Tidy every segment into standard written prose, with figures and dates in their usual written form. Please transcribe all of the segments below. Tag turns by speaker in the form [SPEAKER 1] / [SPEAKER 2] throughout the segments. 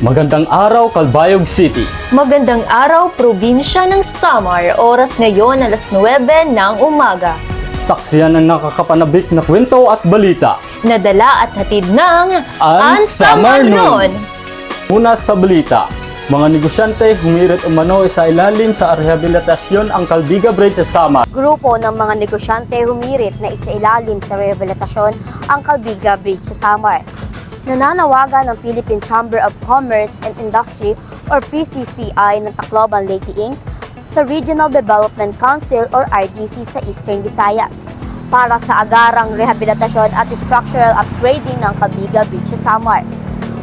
[SPEAKER 1] Magandang araw, Calbayog City.
[SPEAKER 2] Magandang araw, probinsya ng Samar. Oras ngayon, alas 9 ng umaga.
[SPEAKER 1] Saksiyan ang nakakapanabik na kwento at balita.
[SPEAKER 2] Nadala at hatid ng
[SPEAKER 1] Ang Samar
[SPEAKER 2] Noon.
[SPEAKER 1] Una sa balita, mga negosyante humirit umano sa ilalim sa rehabilitasyon ang Calbiga Bridge sa Samar.
[SPEAKER 3] Grupo ng mga negosyante humirit na isailalim sa rehabilitasyon ang Calbiga Bridge sa Samar. Nananawagan ng Philippine Chamber of Commerce and Industry or PCCI ng Tacloban Leyte Inc. sa Regional Development Council or RDC sa Eastern Visayas para sa agarang rehabilitasyon at structural upgrading ng Calbiga Bridge sa Samar.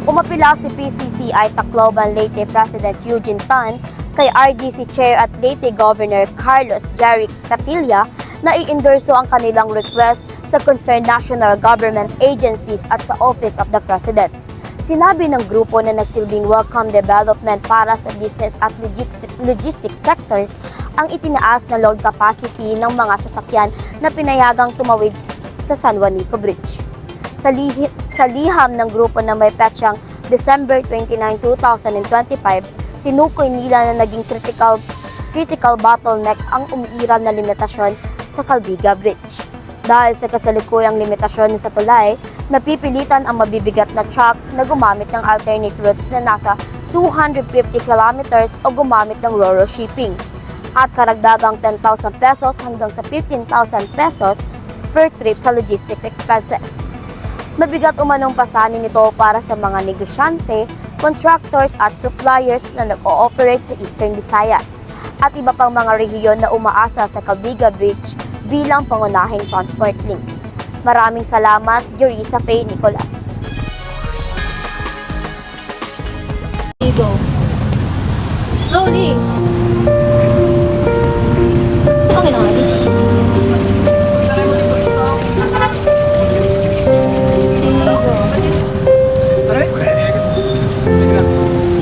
[SPEAKER 3] Umapila si PCCI Tacloban Leyte President Eugene Tan kay RDC Chair at Leyte Governor Carlos Jeric Catilla na i-endorso ang kanilang request sa concerned national government agencies at sa Office of the President. Sinabi ng grupo na nagsilbing welcome development para sa business at logistics sectors ang itinaas na load capacity ng mga sasakyan na pinayagang tumawid sa San Juanico Bridge. Sa liham ng grupo na may petsang December 29, 2025, tinukoy nila na naging critical bottleneck ang umiiral na limitasyon sa Calbiga Bridge. Dahil sa kasalukuyang limitasyon sa tulay, napipilitan ang mabibigat na truck na gumamit ng alternate routes na nasa 250 kilometers o gumamit ng ro-ro shipping at karagdagang 10,000 pesos hanggang sa 15,000 pesos per trip sa logistics expenses. Mabigat umanong pasanin nito para sa mga negosyante, contractors at suppliers na nag-ooperate sa Eastern Visayas at iba pang mga rehiyon na umaasa sa Calbiga Bridge bilang pangunahing transport link. Maraming salamat, Yorisa Faye Nicolas.
[SPEAKER 2] Go. Slowly. Okay na nga.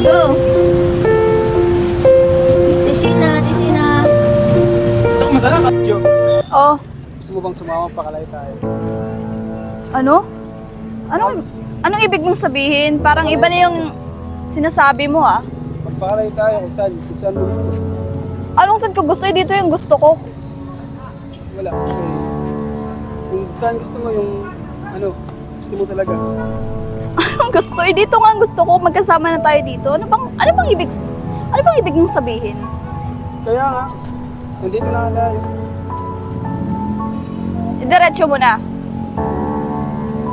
[SPEAKER 2] Go. Tisina.
[SPEAKER 4] Oh,
[SPEAKER 5] Gusto mo bang sumama pakalay tayo?
[SPEAKER 4] ano? Anong ibig mong sabihin? Parang iba na yung sinasabi mo ah.
[SPEAKER 5] Magpakalay tayo kung saan mo gusto.
[SPEAKER 4] Anong saan ko gusto? Dito yung gusto ko.
[SPEAKER 5] Wala. Kasi kung saan gusto mo yung gusto mo talaga.
[SPEAKER 4] Anong gusto? Dito nga ang gusto ko. Magkasama na tayo dito. Ano bang ibig mong sabihin?
[SPEAKER 5] Kaya nga, nandito na tayo.
[SPEAKER 4] Diretso mo na.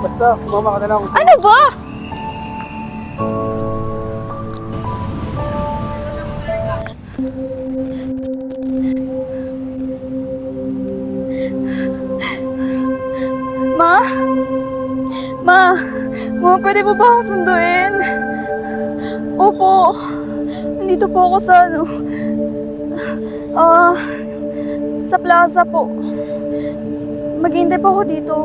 [SPEAKER 5] Basta, sumama ka na lang kung saan.
[SPEAKER 4] Ano ba? Ma, pwede mo ba akong sunduin? Opo, nandito po ako sa sa plaza po. Maghihintay po ako dito.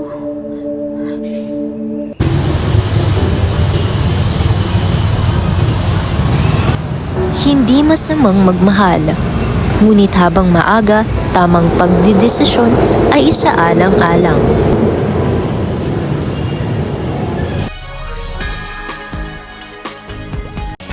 [SPEAKER 6] Hindi masamang magmahal. Ngunit habang maaga, tamang pagdidesisyon ay isaalang-alang.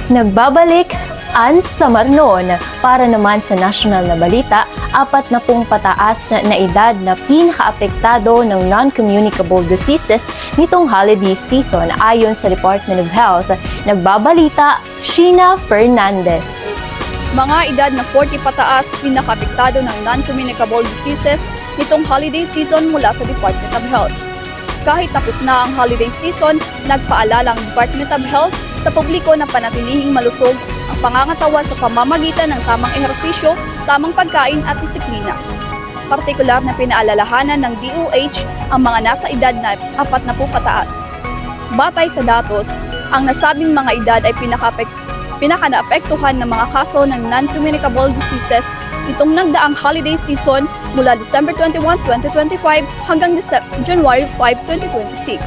[SPEAKER 2] Nagbabalik ang Samar Noon. Para naman sa national na balita, 40 pataas na edad na pinakaapektado ng non-communicable diseases nitong holiday season ayon sa Department of Health. Nagbabalita, Sheena Fernandez.
[SPEAKER 4] Mga edad na 40 pataas, pinakaapektado ng non-communicable diseases nitong holiday season mula sa Department of Health. Kahit tapos na ang holiday season, nagpaalala ang Department of Health sa publiko na panatilihing malusog ang pangangatawan sa pamamagitan ng tamang ehersisyo, tamang pagkain at disiplina. Partikular na pinaalalahanan ng DOH ang mga nasa edad na 40 pataas. Batay sa datos, ang nasabing mga edad ay pinaka-naapektuhan ng mga kaso ng non-communicable diseases itong nagdaang holiday season mula December 21, 2025 hanggang January 5, 2026.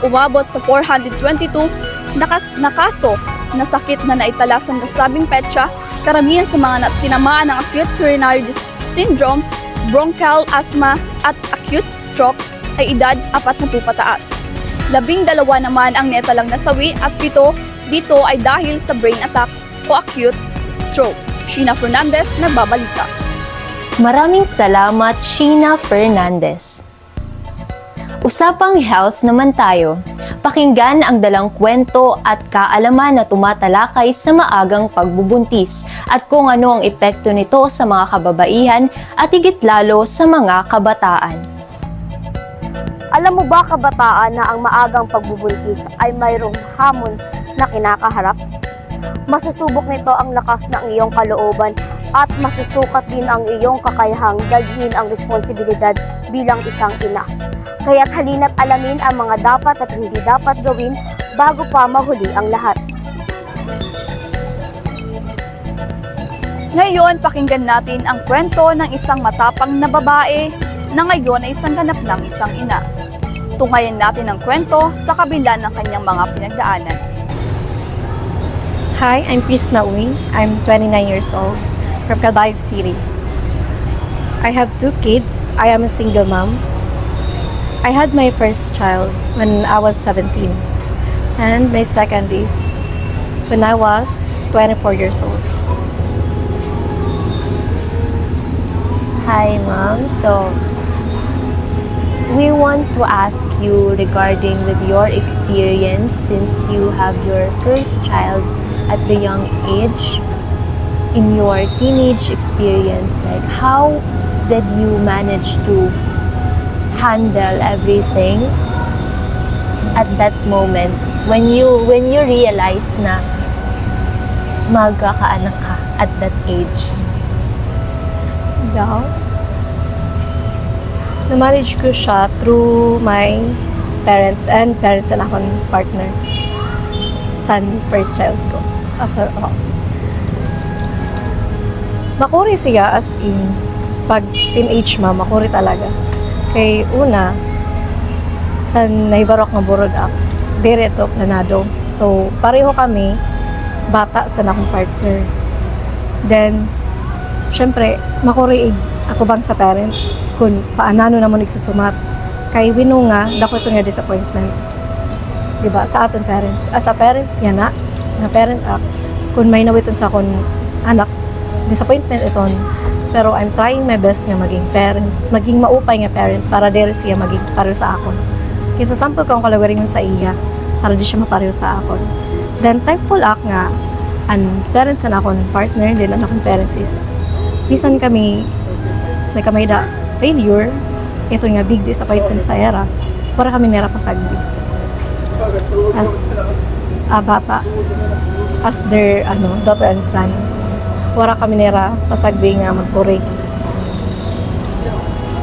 [SPEAKER 4] Umabot sa 422 na kaso na sakit na naitala sa nasabing petsa, karamihan sa mga tinamaan ng acute coronary syndrome, bronchial asthma at acute stroke ay edad 40 pataas. 12 naman ang netalang nasawi at 7 dito ay dahil sa brain attack o acute stroke. Sheena Fernandez, nagbabalita.
[SPEAKER 2] Maraming salamat, Sheena Fernandez. Usapang health naman tayo. Pakinggan ang dalang kwento at kaalaman na tumatalakay sa maagang pagbubuntis at kung ano ang epekto nito sa mga kababaihan at higit lalo sa mga kabataan.
[SPEAKER 3] Alam mo ba, kabataan, na ang maagang pagbubuntis ay mayroong hamon na kinakaharap? Masusubok nito ang lakas ng iyong kalooban at masusukat din ang iyong kakayahang dalhin ang responsibilidad bilang isang ina. Kaya't halina't alamin ang mga dapat at hindi dapat gawin bago pa mahuli ang lahat.
[SPEAKER 4] Ngayon, pakinggan natin ang kwento ng isang matapang na babae na ngayon ay isang ganap ng isang ina. Tungayan natin ang kwento sa kabila ng kanyang mga pinagdaanan.
[SPEAKER 7] Hi, I'm Prisna Uy. I'm 29 years old from Calbayog City. I have 2 kids. I am a single mom. I had my first child when I was 17, and my second is when I was 24 years old.
[SPEAKER 2] Hi, Ma'am. So, we want to ask you regarding with your experience since you have your first child at the young age. In your teenage experience, like how did you manage to handle everything at that moment when you realize na magkakaanak ka at that age?
[SPEAKER 7] Daw. Na-manage ko siya through my parents and akong partner. Son, first child ko. Makuri siya as in pag teenage ma, makuri talaga. Kay una, sa naibarok nga burod ako, direto, planado. So, pareho kami, bata sa akong partner. Then, syempre, makuriig ako bang sa parents kung paanano naman nagsusumat. Kay wino nga, dako ito nga disappointment. Diba? Sa aton parents. As a parent, yan na parent ako. Kung may nawiton sa akong anak, disappointment iton. Pero I'm trying my best nga maging parent, maging maupay nga parent para dili siya maging pareho sa akon. Kaya sa sample ko ang kalagaringan sa iya, para di siya mapareho sa akon. Then thankful ako nga, ang parents na akong partner, din ang akong parents is, bisan kami, nagkamayda failure, ito nga big disappointment sa era, para kami nira pasagdi. As a bata, as their daughter and son, wala kami nira pasagdi nga magpuri.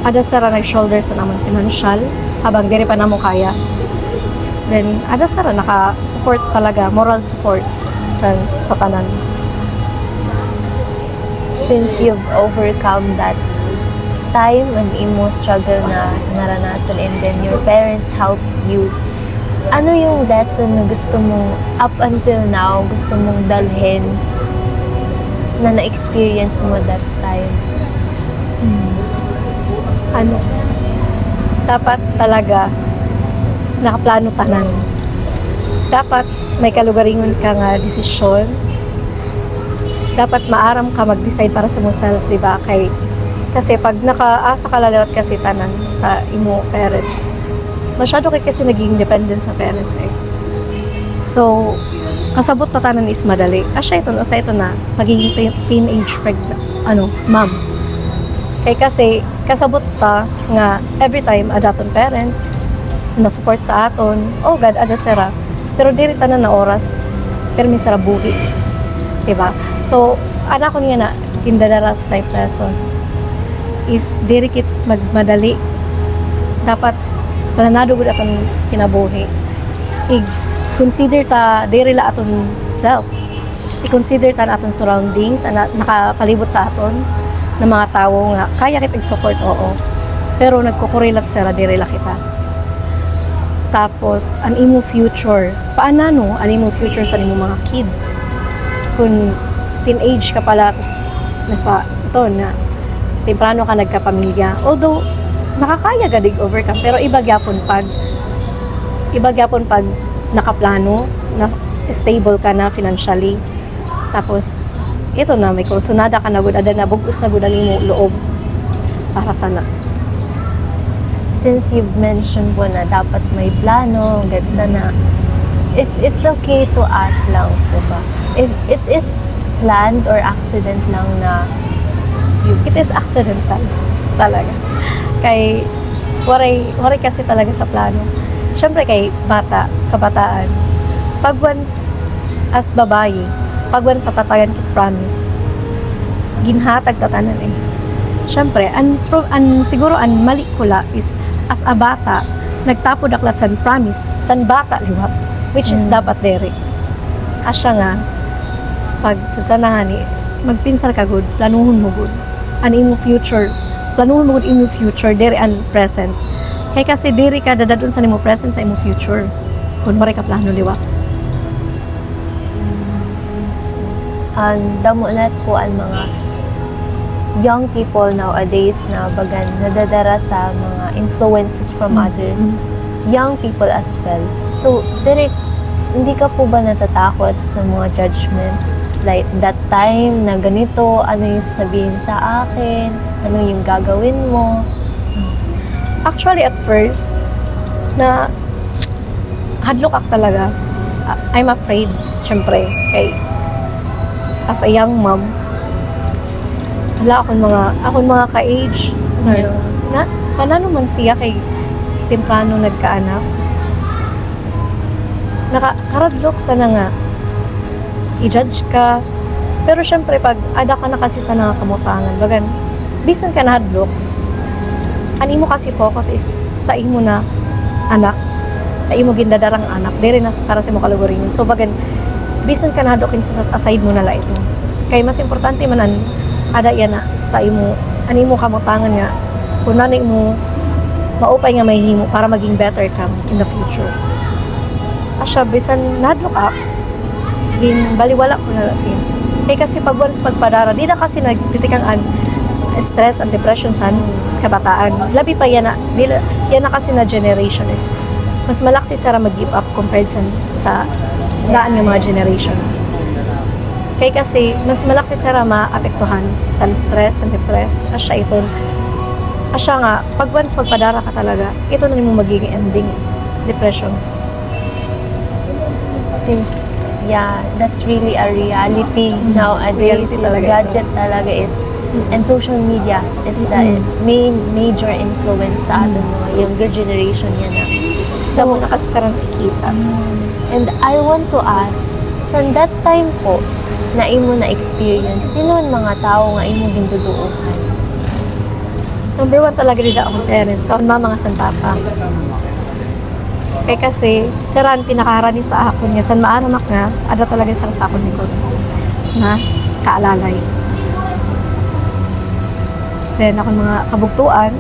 [SPEAKER 7] Ada sara nag-shoulder sa naman financial habang diri pa namo kaya. Then ada sara naka-support talaga, moral support sa tanan.
[SPEAKER 2] Since you've overcome that time when imo struggle na naranasan and then your parents helped you, ano yung lesson na gusto mong up until now gusto mong dalhin na na-experience mo that time?
[SPEAKER 7] Dapat talaga nakaplano tanan. Dapat may kalugaringon ka nga desisyon. Dapat maaram ka mag-decide para sa mo self, di ba? Kasi pag nakaasa ka lalawat kasi tanan sa imo parents, masyado kay kasi naging dependent sa parents eh. So, kasabot na tanan is madali. Asya ito na, magiging teenage mom. Kasi, kasabot pa nga, every time, adaton parents, na-support sa aton, oh God, ada sara. Pero diri tanan na oras, pero may sara buhi. Diba? So, anak ko niya na, in the last life lesson, is diri kit magmadali. Dapat, planado gud atong kinabuhi. I-consider ta diri la aton self. I-consider ta na aton surroundings na nakapalibot sa aton ng mga tawo nga kaya kit support oo. Pero nagkukurelat sila diri la kita. Tapos ang imo future, paanano ang imo future sa imo mga kids? Kung teenage ka pala ito na temprano ka nagkapamilya. Although nakakaya gadig overcome pero iba gyapon pag nakaplano na stable ka na financially. Tapos, ito na, may kursunada ka na gud, ada na bugos na gud ang imong loob para sana.
[SPEAKER 2] Since you've mentioned po na dapat may plano, hanggang sana, if it's okay to ask lang po ba, if it is planned or accident lang na
[SPEAKER 7] It is accidental talaga. Kay waray kasi talaga sa plano. Syempre kay kabataan. Pag once as babae, pag once sa tatagan kit promise, ginhatag tatanan eh. Syempre, siguro ang mali ko la is as a bata, nagtapo daklat san promise, san bata liwat, which is dapat dere. Asya nga, pag sudsanahan ni, magpinsal ka good, planuhon mo good. An imo future, planuhon mo good imo future, dere and present. Kay kasi dere ka dadadun sa imo present sa imo future. Kung maray ka plano liwat.
[SPEAKER 2] damo na po ang mga young people nowadays na bagan nadadara sa mga influences from other young people as well. So, direct, hindi ka po ba natatakot sa mga judgments? Like, that time na ganito, ano yung sasabihin sa akin? Ano yung gagawin mo?
[SPEAKER 7] Actually, at first, na hadlok ako talaga. I'm afraid, syempre, kay as a young mom, wala akong mga ka-age, na kanano man siya kay temprano nagkaanak. Nakaradlok sana nga i-judge ka, pero syempre pag ada ka na kasi sa nakamutangan, bagan bisan ka nahadlok, ani mo kasi focus is sa imo na anak, sa imo gindadarang anak, dere na para sa imo kaluguringon. So bagan bisan ka nahadokin sa aside mo na la ito, kay mas importante man an ada yan na sa imo ani mo kamutangan nga kung nanay mo maupay nga may himo para maging better ka in the future. Asya, bisan nahadlok up, baliwala ko na sin. Kaya kasi pag once pagpadara, di na kasi nagtitikang stress and depression sa kabataan. Labi pa yan na kasi na generation is mas malaksi sara mag-give up compared sa daan ng mga generation. Kaya kasi mas malaksi sara maapektuhan sa stress and depress. Asya nga, pag once magpadara ka talaga, ito na mo magiging ending, depression.
[SPEAKER 2] Since, yeah, that's really a reality nowadays.
[SPEAKER 7] Reality
[SPEAKER 2] Is
[SPEAKER 7] talaga
[SPEAKER 2] gadget talaga is, and social media is the major influence sa atin mga younger generation yan na.
[SPEAKER 7] So, muna kasi sarang nakikita.
[SPEAKER 2] And I want to ask, sa that time po, na imo na experience, sino ang mga tao nga imo ginduduuhan?
[SPEAKER 7] Number one talaga nila akong parents. So, mga santapa. Kaya kasi, saran pinakaharani sa akon niya. San maaramak nga, ada talaga sa akon ni ko na kaalalay. Then, akong mga kabugtuan,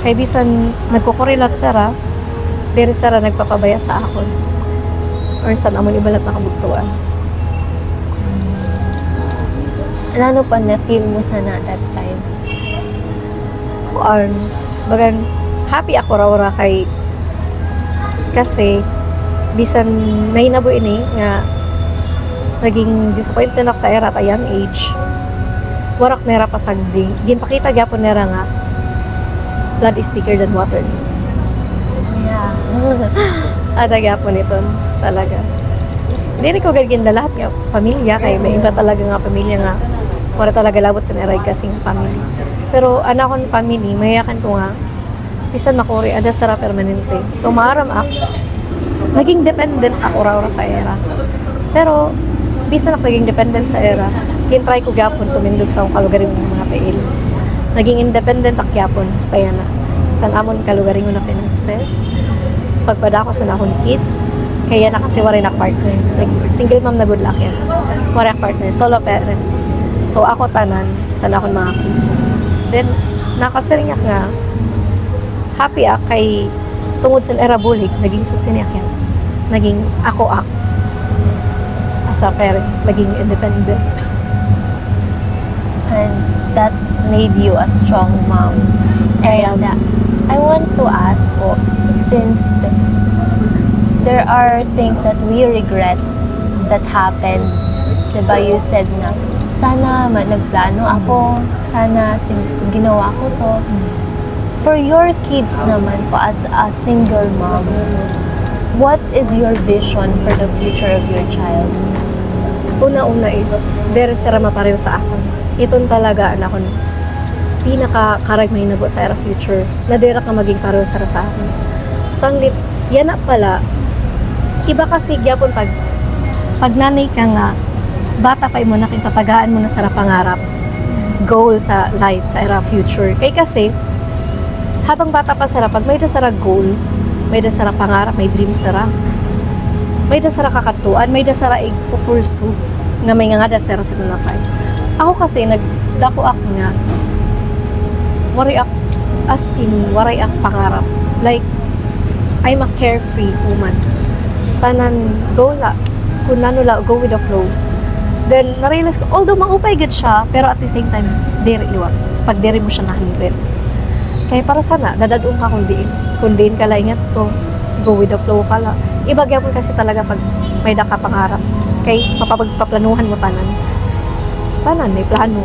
[SPEAKER 7] kay bisan nagkukurelat sara, pero sara nagpapabaya sa akon. Or san amon ibalat na kabugtuan.
[SPEAKER 2] Ano pa na-feel mo sa na that time?
[SPEAKER 7] Bagan, happy ako raw kay kasi bisan may nabo ini nga naging disappointed ako sa era at a young age. Warak nera pasagding. Ginpakita gyapon nera nga blood is thicker than water.
[SPEAKER 2] Yeah.
[SPEAKER 7] Ada gyapon ito talaga. Hindi ko gaginda lahat nga pamilya kay may iba talaga nga pamilya nga wala talaga labot sa neray kasing family. Pero anak kong family, mayakan ko nga bisan makuri ada sara permanente. So maaram ako naging dependent ako raw sa era. Pero bisan ako naging dependent sa era, gintry ko gyapon tumindog sa akong kalugaring mga PL. Naging independent ako gyapon sa yana. San amon kalugaring na finances. Pagpada ko sa nakon kids, kaya na kasi wala na partner. Like, single mom na good luck yan. Wala partner, solo parent. So ako tanan sa nakon mga kids. Then nakasirinyak nga happy ako kay tungod sa era bulig, naging suksiniak yan. Naging ako as a parent, naging independent.
[SPEAKER 2] And that made you a strong mom. And I want to ask po, since there are things that we regret that happened. Diba you said na, sana nagplano ako, sana ginawa ko to. For your kids naman po, as a single mom, what is your vision for the future of your child?
[SPEAKER 7] Una-una is, dere sira mapareho sa akon. Iton talaga anak ko pinaka-karagmay na po sa era future na dere ka maging pareho sa akin. Sanglip, yan na pala, iba kasi gyapon pag nanay ka nga, bata pa mo na kintatagaan mo na sa pangarap, goal sa life, sa era future. Kaya kasi, habang bata pa sara, pag may dasara goal, may dasara pangarap, may dream sara, may dasara kakatuan, may dasara ipupursu, nga may nga dasara sa nunakay. Ako kasi, nagdako ako nga, waray ak, as in, waray ak pangarap. Like, I'm a carefree woman. Tanan, go la, kung nano la, go with the flow. Then, na-realize ko, although maupay good siya, pero at the same time, diri iwak. Pag diri mo siya nahanipin. Kaya para sana, dadadong ka kung diin. Kung diin ka lang ingat to, go with the flow ka lang. Ibagya mo kasi talaga pag may daka pangarap. Kaya mapapagpaplanuhan mo tanan. Tanan, may plano.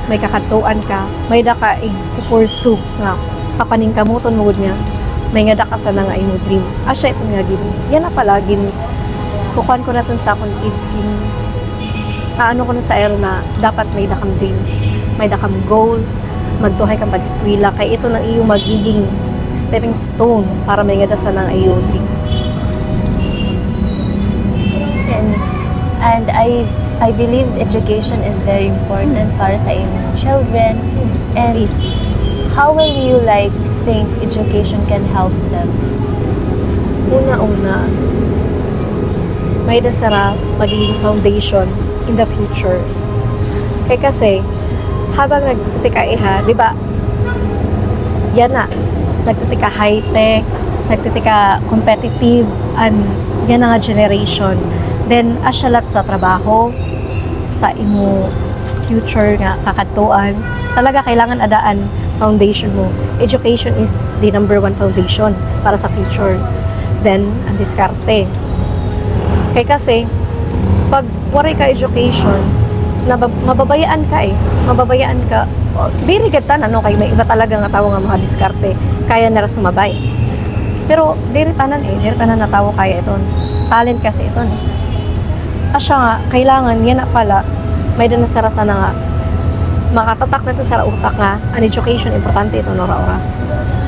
[SPEAKER 7] May kakatuan ka. May daka i-pursue nga. Papaning kamuton mo niya. May nga daka sana nga imo dream. Asya ito nga gini. Yan na pala, gini. Kukuhan ko na sa akong kids, gini. Ano ko na sa air na dapat may dakang dreams. May dakang goals. Magduhay kang pag-eskwela, kaya ito na iyong magiging stepping stone para may ngadasan ng iyong dreams.
[SPEAKER 2] And I believe education is very important para sa inyong children. And how will you think education can help them?
[SPEAKER 7] Una-una, may dasara magiging foundation in the future. Kaya kasi, habang nagtitika iha, di ba, yan na, nagtitika high-tech, nagtitika competitive, and yan na nga generation. Then, asyalat sa trabaho, sa imo future nga kakatuan, talaga kailangan adaan foundation mo. Education is the number one foundation para sa future. Then, ang diskarte. Kaya kasi, pag waray ka education, mababayaan ka mababayaan ka. Diri gatan kay may iba talaga nga tawo nga mga diskarte kaya na ra sumabay. Pero diri tanan na tawo kaya iton. Talent kasi iton. Asya nga kailangan yan na pala may dana sara sana nga makatatak na to sa utak nga an education importante ito ora.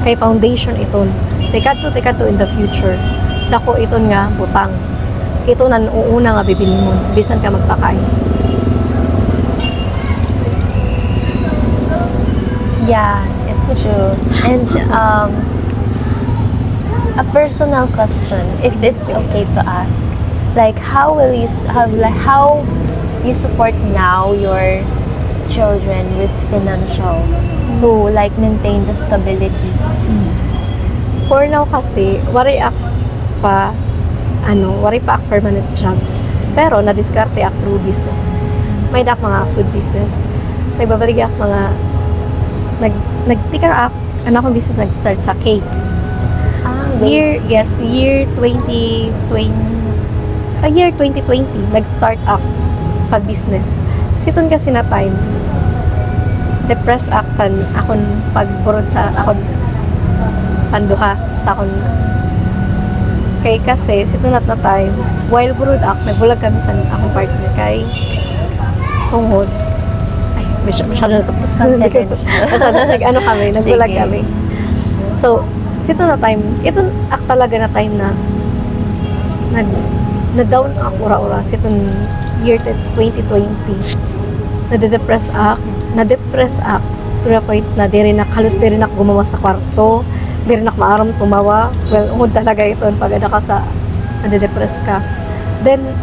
[SPEAKER 7] Kay foundation iton. Tikadto in the future. Dako iton nga butang. Ito nan uuna nga bibilin mo bisan ka magpakay.
[SPEAKER 2] Yeah, it's true. And a personal question, if it's okay to ask, how will you how you support now your children with financial to maintain the stability?
[SPEAKER 7] For now kasi, wari pa permanent job. Pero na-discarte through business. May dak mga food business. Nagbabalik mga nagtika akong business nag-start sa cakes. Year 2020 nag-start up pag-business. Siton kasi na time depressed aksan akon pagburod sa akon panduha sa akon kay kasi siton na time while burod ak nagbulag kami sa akong partner kay tungod masyado na tapos kami. Nagbulag kami. So, sito na time, ito talaga na time na na-down ako ura-ura. Sito year 2020, na-depress ako to the point na halos di rin ako gumawa sa kwarto, di rin ako maaram tumawa. Well, umod talaga ito pag ka sa na-depress ka. Then,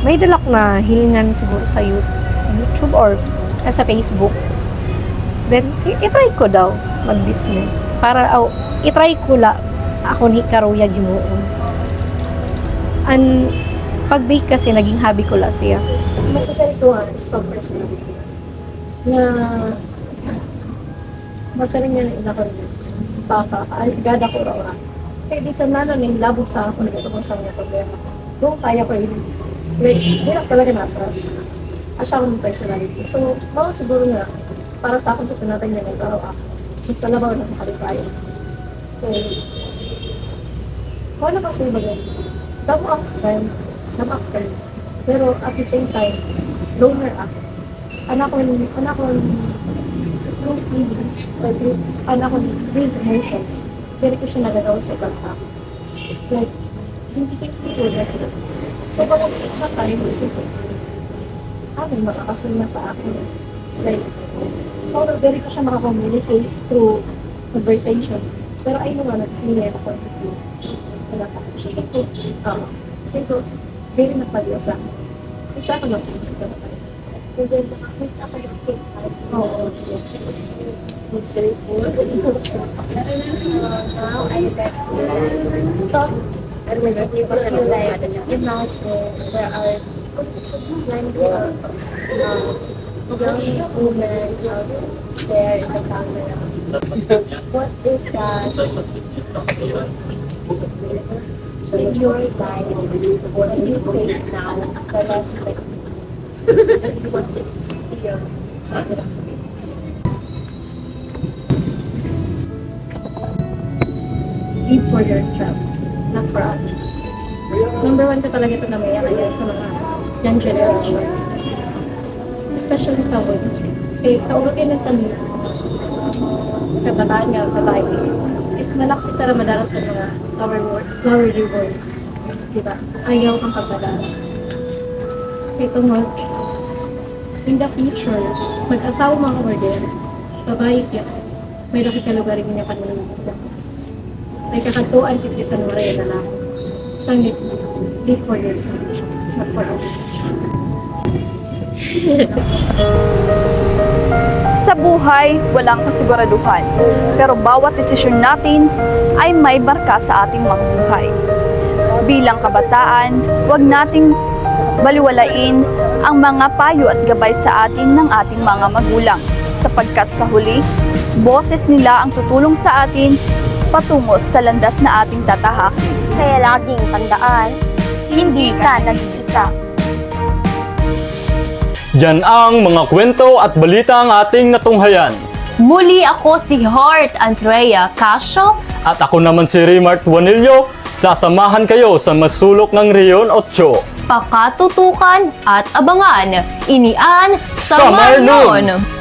[SPEAKER 7] may dalak na hilingan siguro sa YouTube or sa Facebook. Then, itry ko daw mag-business. Para, itry ko la ako ni Karuya Gimuon. And, pag-bake kasi, naging hobby ko la siya. Masasari ko nga, stop person. Na, masari niya na inakon niya. Baka, alis gada ko ra-ora. Kaya di sa namin, labog sa ako, nagkatapos sa mga problema. Doon kaya ko yun. Like, hirap talaga natras. Asya akong personality. So, mga siguro nga, para sa akin, ito natin yan, pero ako, mas talabaw na makalipay. Okay. Kung ano kasi ba yun? Damo ako friend, pero at the same time, loner ako. Anak ko through feelings, or through, through emotions, pero ko siya nagagawa sa ibang tao. Like, hindi ko ito sila. So, pag sa mga time, gusto ko, makaka-feel na sa akin. Like, although very ko siya makakommunicate through conversation, pero I know na hindi ako point-of-view. Wala pa. Siya simple, very napaliw sa akin. Siya ako mag-isip ka na tayo. And then, nakakit ako ng take time. Oo, yes. It's very cool. So, now I get to talk. And when you feel like, imagine, there are plenty of young women out there in the camera. What is that in your life that you think now the lesson that you want to instill sa other kids? Live for yourself, not for others. Number one ka talaga ito na may kaya sa mga young generation. Especially sa women. Eh, kaurutin na sa mga kabataan nga, babae, is malaksi sa ramadara sa mga flowery words. Diba? Ayaw kang pagpadaan. Ito mo, in the future, mag-asawa mga order, babae ka, may rapi ka lugar yung niya panunod. May kakantuan kita sa nuray na lang. Sangit, live for yourself, not for others.
[SPEAKER 4] Sa buhay, walang kasiguraduhan. Pero bawat desisyon natin ay may marka sa ating mga buhay. Bilang kabataan, huwag nating baliwalain ang mga payo at gabay sa atin ng ating mga magulang. Sapagkat sa huli, boses nila ang tutulong sa atin patungo sa landas na ating tatahakin.
[SPEAKER 3] Kaya laging tandaan, hindi ka nag-iisa.
[SPEAKER 1] Yan ang mga kwento at balita ang ating natunghayan.
[SPEAKER 2] Muli ako si Heart Andrea Casio.
[SPEAKER 1] At ako naman si Rimart Juanillo. Sasamahan kayo sa masulok ng Rion 8.
[SPEAKER 2] Pakatutukan at abangan. Inian sa
[SPEAKER 1] Sa Marnon!
[SPEAKER 2] Marnon!